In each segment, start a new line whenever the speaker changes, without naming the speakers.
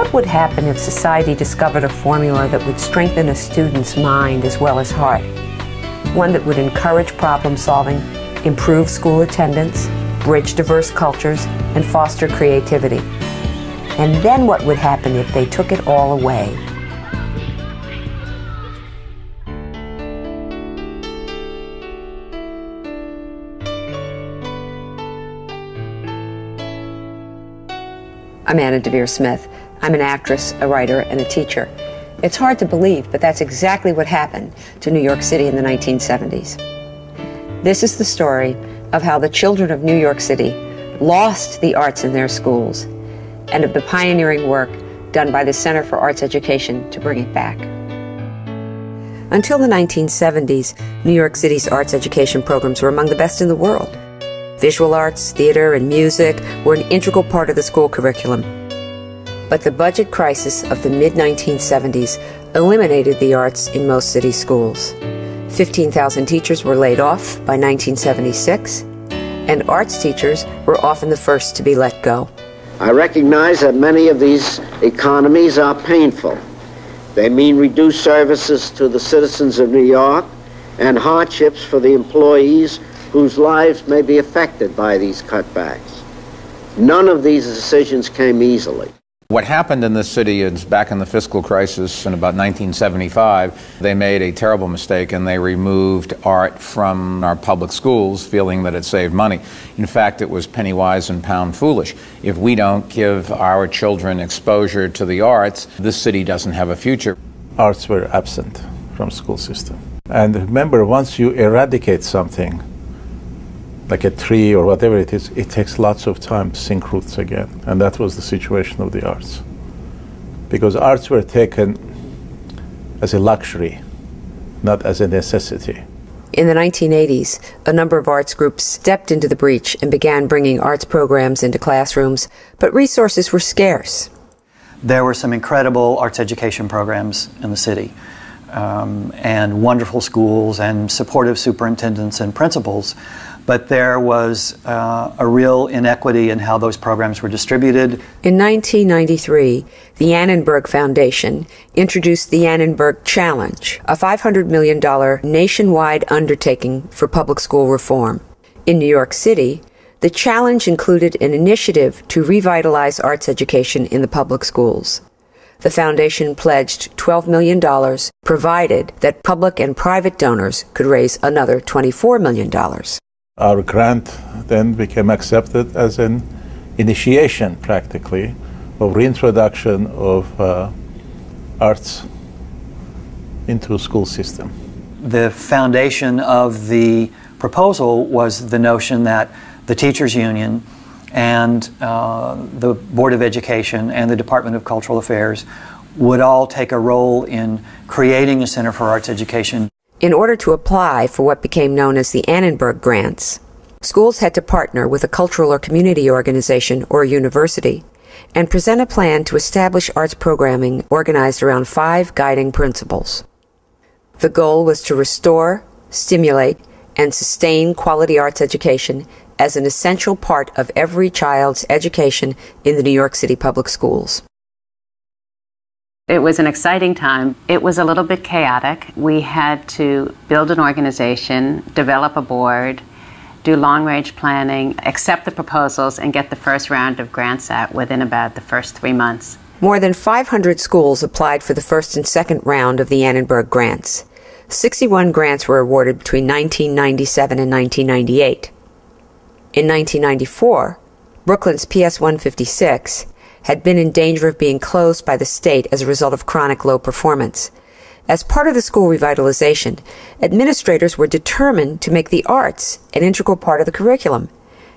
what would happen if society discovered a formula that would strengthen a student's mind as well as heart? One that would encourage problem solving, improve school attendance, bridge diverse cultures, and foster creativity. And then what would happen if they took it all away? I'm Anna DeVere Smith. I'm an actress, a writer, and a teacher. It's hard to believe, but that's exactly what happened to New York City in the 1970s. This is the story of how the children of New York City lost the arts in their schools, and of the pioneering work done by the Center for Arts Education to bring it back. Until the 1970s, New York City's arts education programs were among the best in the world. Visual arts, theater, and music were an integral part of the school curriculum. But the budget crisis of the mid-1970s eliminated the arts in most city schools. 15,000 teachers were laid off by 1976, and arts teachers were often the first to be let go.
I recognize that many of these economies are painful. They mean reduced services to the citizens of New York and hardships for the employees whose lives may be affected by these cutbacks. None of these decisions came easily.
What happened in this city is back in the fiscal crisis in about 1975, they made a terrible mistake and they removed art from our public schools, feeling that it saved money. In fact, it was penny wise and pound foolish. If we don't give our children exposure to the arts, this city doesn't have a future.
Arts were absent from school system. And remember, once you eradicate something, like a tree or whatever it is, it takes lots of time to sink roots again. And that was the situation of the arts. Because arts were taken as a luxury, not as a necessity.
In the 1980s, a number of arts groups stepped into the breach and began bringing arts programs into classrooms, but resources were scarce.
There were some incredible arts education programs in the city, and wonderful schools and supportive superintendents and principals. But there was a real inequity in how those programs were distributed.
In 1993, the Annenberg Foundation introduced the Annenberg Challenge, a $500 million nationwide undertaking for public school reform. In New York City, the challenge included an initiative to revitalize arts education in the public schools. The foundation pledged $12 million, provided that public and private donors could raise another $24 million.
Our grant then became accepted as an initiation, practically, of reintroduction of arts into a school system.
The foundation of the proposal was the notion that the teachers' union and the Board of Education and the Department of Cultural Affairs would all take a role in creating a Center for Arts Education.
In order to apply for what became known as the Annenberg Grants, schools had to partner with a cultural or community organization or a university and present a plan to establish arts programming organized around 5 guiding principles. The goal was to restore, stimulate, and sustain quality arts education as an essential part of every child's education in the New York City public schools.
It was an exciting time. It was a little bit chaotic. We had to build an organization, develop a board, do long-range planning, accept the proposals, and get the first round of grants out within about the first 3 months.
More than 500 schools applied for the first and second round of the Annenberg Grants. 61 grants were awarded between 1997 and 1998. In 1994, Brooklyn's PS 156 had been in danger of being closed by the state as a result of chronic low performance. As part of the school revitalization, administrators were determined to make the arts an integral part of the curriculum.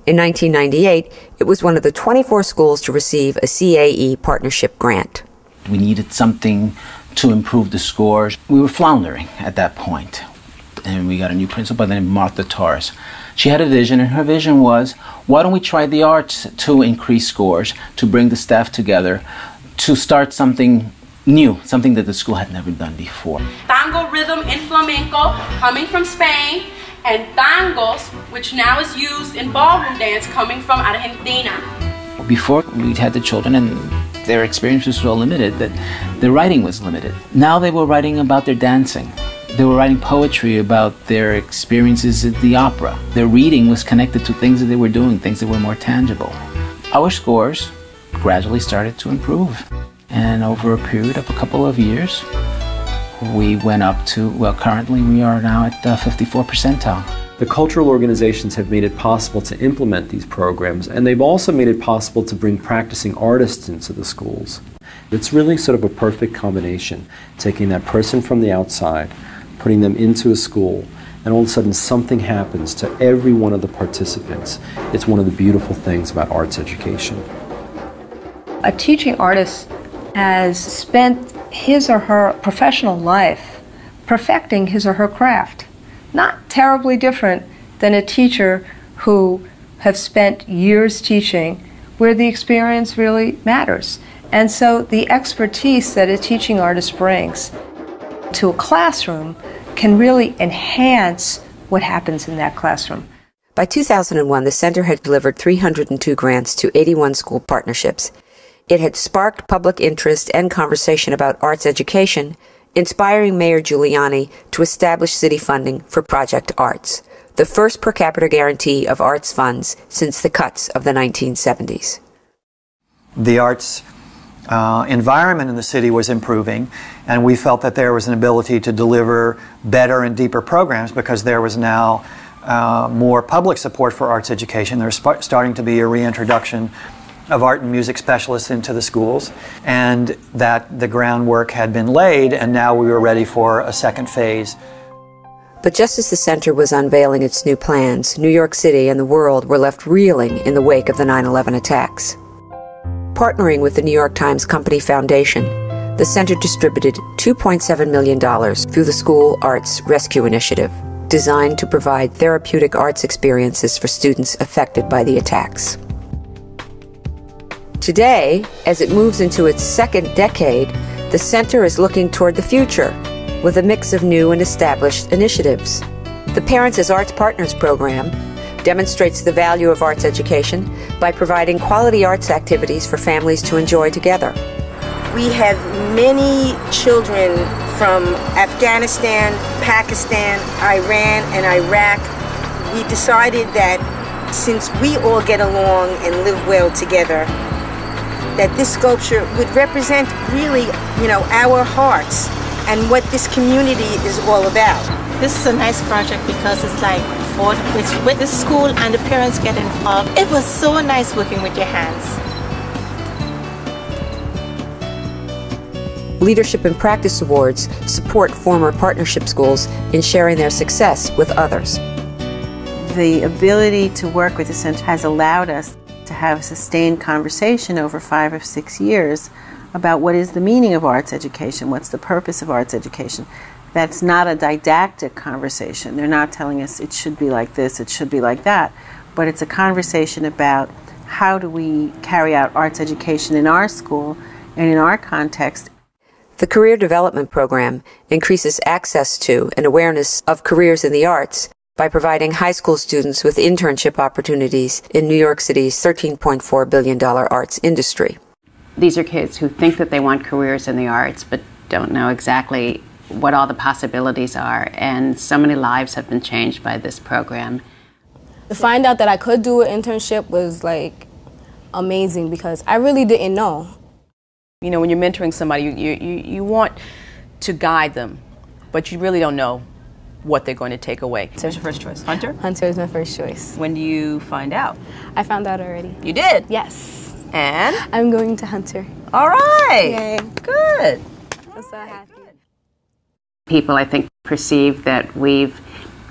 In 1998, it was one of the 24 schools to receive a CAE partnership grant.
We needed something to improve the scores. We were floundering at that point. And we got a new principal named Martha Torres. She had a vision, and her vision was, why don't we try the arts to increase scores, to bring the staff together, to start something new, something that the school had never done before.
Tango rhythm in flamenco, coming from Spain, and tangos, which now is used in ballroom dance, coming from Argentina.
Before, we had the children and their experience was so limited that their writing was limited. Now they were writing about their dancing. They were writing poetry about their experiences at the opera. Their reading was connected to things that they were doing, things that were more tangible. Our scores gradually started to improve. And over a period of a couple of years, we went up to, well, currently we are now at the 54th percentile.
The cultural organizations have made it possible to implement these programs, and they've also made it possible to bring practicing artists into the schools. It's really sort of a perfect combination, taking that person from the outside, putting them into a school, and all of a sudden something happens to every one of the participants. It's one of the beautiful things about arts education.
A teaching artist has spent his or her professional life perfecting his or her craft. Not terribly different than a teacher who has spent years teaching, where the experience really matters. And so the expertise that a teaching artist brings to a classroom can really enhance what happens in that classroom.
By 2001, the center had delivered 302 grants to 81 school partnerships. It had sparked public interest and conversation about arts education, inspiring Mayor Giuliani to establish city funding for Project Arts, the first per capita guarantee of arts funds since the cuts of the 1970s.
The arts environment in the city was improving, and we felt that there was an ability to deliver better and deeper programs because there was now more public support for arts education. There's starting to be a reintroduction of art and music specialists into the schools, and that the groundwork had been laid, and now we were ready for a second phase.
But just as the center was unveiling its new plans, New York City and the world were left reeling in the wake of the 9/11 attacks. Partnering with the New York Times Company Foundation, the center distributed $2.7 million through the School Arts Rescue Initiative, designed to provide therapeutic arts experiences for students affected by the attacks. Today, as it moves into its second decade, the center is looking toward the future with a mix of new and established initiatives. The Parents as Arts Partners program demonstrates the value of arts education by providing quality arts activities for families to enjoy together.
We have many children from Afghanistan, Pakistan, Iran, and Iraq. We decided that since we all get along and live well together, that this sculpture would represent really, our hearts and what this community is all about.
This is a nice project because it's with the school and the parents get involved. It was so nice working with your hands.
Leadership and Practice Awards support former partnership schools in sharing their success with others.
The ability to work with the center has allowed us to have a sustained conversation over 5 or 6 years about what is the meaning of arts education, what's the purpose of arts education. That's not a didactic conversation. They're not telling us it should be like this, it should be like that, but it's a conversation about how do we carry out arts education in our school and in our context.
The Career Development Program increases access to and awareness of careers in the arts by providing high school students with internship opportunities in New York City's $13.4 billion arts industry.
These are kids who think that they want careers in the arts but don't know exactly what all the possibilities are, and so many lives have been changed by this program.
To find out that I could do an internship was like amazing because I really didn't know.
You know, when you're mentoring somebody, you want to guide them, but you really don't know what they're going to take away. So what's your first choice? Hunter?
Hunter is my first choice.
When do you find out?
I found out already.
You did?
Yes.
And?
I'm going to Hunter.
All right.
Yay.
Good.
I'm so happy.
People, I think, perceive that we've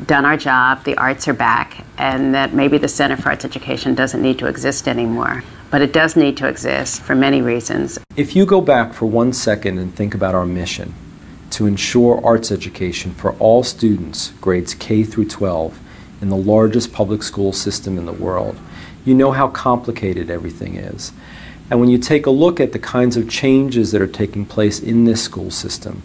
done our job, the arts are back, and that maybe the Center for Arts Education doesn't need to exist anymore. But it does need to exist for many reasons.
If you go back for 1 second and think about our mission to ensure arts education for all students, grades K through 12, in the largest public school system in the world, you know how complicated everything is. And when you take a look at the kinds of changes that are taking place in this school system,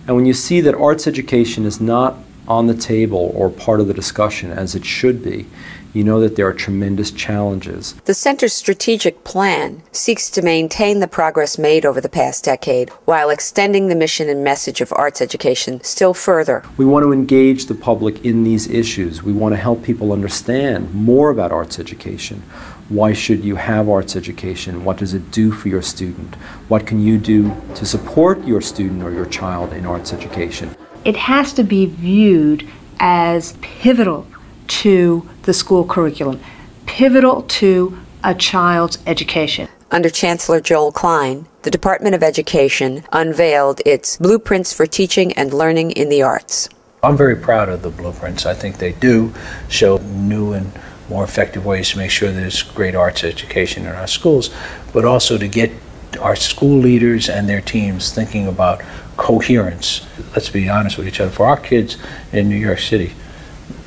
and when you see that arts education is not on the table or part of the discussion as it should be, you know that there are tremendous challenges.
The Center's strategic plan seeks to maintain the progress made over the past decade while extending the mission and message of arts education still further.
We want to engage the public in these issues. We want to help people understand more about arts education. Why should you have arts education? What does it do for your student? What can you do to support your student or your child in arts education?
It has to be viewed as pivotal to the school curriculum, pivotal to a child's education.
Under Chancellor Joel Klein, the Department of Education unveiled its Blueprints for Teaching and Learning in the Arts.
I'm very proud of the blueprints. I think they do show new and more effective ways to make sure there's great arts education in our schools, but also to get our school leaders and their teams thinking about coherence. Let's be honest with each other. For our kids in New York City,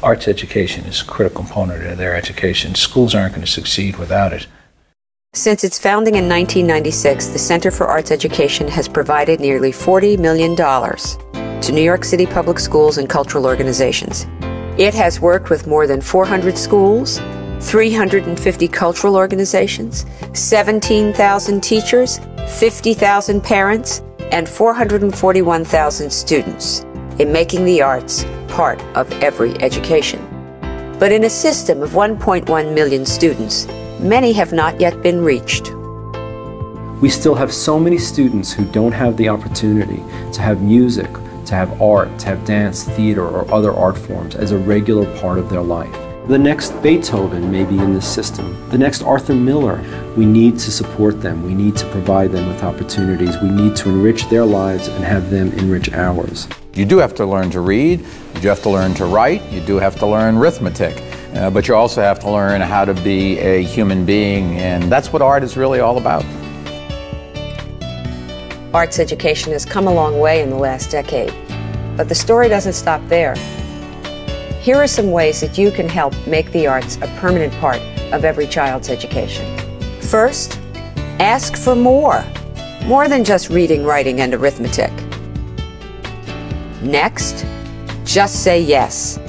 arts education is a critical component of their education. Schools aren't going to succeed without it.
Since its founding in 1996, the Center for Arts Education has provided nearly $40 million to New York City public schools and cultural organizations. It has worked with more than 400 schools, 350 cultural organizations, 17,000 teachers, 50,000 parents, and 441,000 students in making the arts part of every education. But in a system of 1.1 million students, many have not yet been reached.
We still have so many students who don't have the opportunity to have music, to have art, to have dance, theater, or other art forms as a regular part of their life. The next Beethoven may be in this system. The next Arthur Miller. We need to support them. We need to provide them with opportunities. We need to enrich their lives and have them enrich ours.
You do have to learn to read, you do have to learn to write, you do have to learn arithmetic, but you also have to learn how to be a human being, and that's what art is really all about.
Arts education has come a long way in the last decade, but the story doesn't stop there. Here are some ways that you can help make the arts a permanent part of every child's education. First, ask for more than just reading, writing, and arithmetic. Next, just say yes.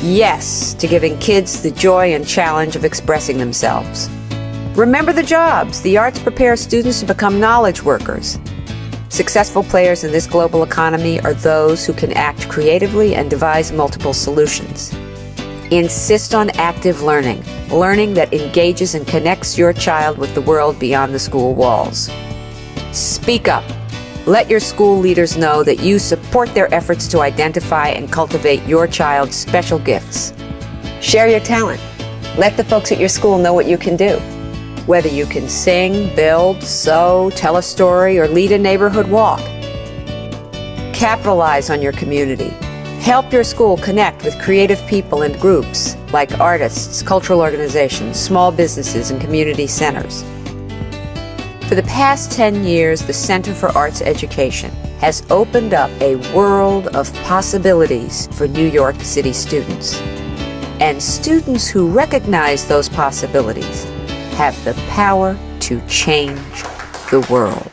Yes to giving kids the joy and challenge of expressing themselves. Remember the jobs. The arts prepare students to become knowledge workers. Successful players in this global economy are those who can act creatively and devise multiple solutions. Insist on active learning, learning that engages and connects your child with the world beyond the school walls. Speak up. Let your school leaders know that you support their efforts to identify and cultivate your child's special gifts. Share your talent. Let the folks at your school know what you can do. Whether you can sing, build, sew, tell a story, or lead a neighborhood walk. Capitalize on your community. Help your school connect with creative people and groups like artists, cultural organizations, small businesses, and community centers. For the past 10 years, the Center for Arts Education has opened up a world of possibilities for New York City students. And students who recognize those possibilities have the power to change the world.